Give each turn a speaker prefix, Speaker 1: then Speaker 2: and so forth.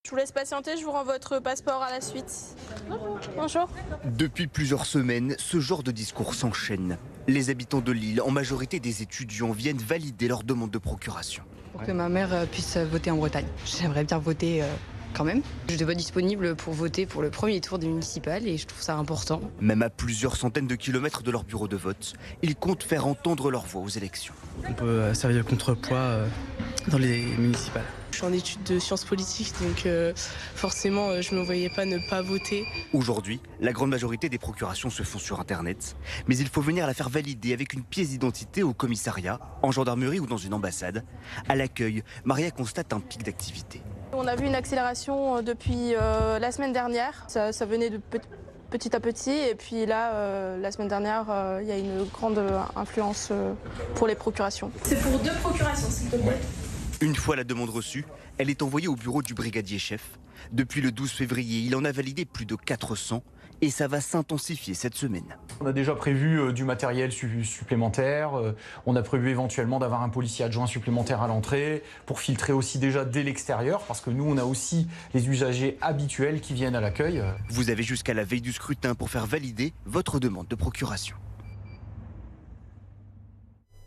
Speaker 1: Je vous laisse patienter, je vous rends votre passeport à la suite. Bonjour.
Speaker 2: Depuis plusieurs semaines, ce genre de discours s'enchaîne. Les habitants de Lille, en majorité des étudiants, viennent valider leur demande de procuration.
Speaker 3: Pour que ma mère puisse voter en Bretagne. J'aimerais bien voter quand même. Je n'étais pas disponible pour voter pour le premier tour des municipales et je trouve ça important.
Speaker 2: Même à plusieurs centaines de kilomètres de leur bureau de vote, ils comptent faire entendre leur voix aux élections.
Speaker 4: On peut servir de contrepoids dans les municipales.
Speaker 5: Je suis en études de sciences politiques, donc forcément, je ne me voyais pas ne pas voter.
Speaker 2: Aujourd'hui, la grande majorité des procurations se font sur Internet, mais il faut venir la faire valider avec une pièce d'identité au commissariat, en gendarmerie ou dans une ambassade. À l'accueil, Maria constate un pic d'activité.
Speaker 1: On a vu une accélération depuis la semaine dernière. Ça venait de petit à petit et puis là, la semaine dernière, il y a une grande influence pour les procurations. C'est pour 2 procurations, s'il te plaît.
Speaker 2: Une fois la demande reçue, elle est envoyée au bureau du brigadier chef. Depuis le 12 février, il en a validé plus de 400 et ça va s'intensifier cette semaine.
Speaker 6: On a déjà prévu du matériel supplémentaire, on a prévu éventuellement d'avoir un policier adjoint supplémentaire à l'entrée pour filtrer aussi déjà dès l'extérieur parce que nous on a aussi les usagers habituels qui viennent à l'accueil.
Speaker 2: Vous avez jusqu'à la veille du scrutin pour faire valider votre demande de procuration.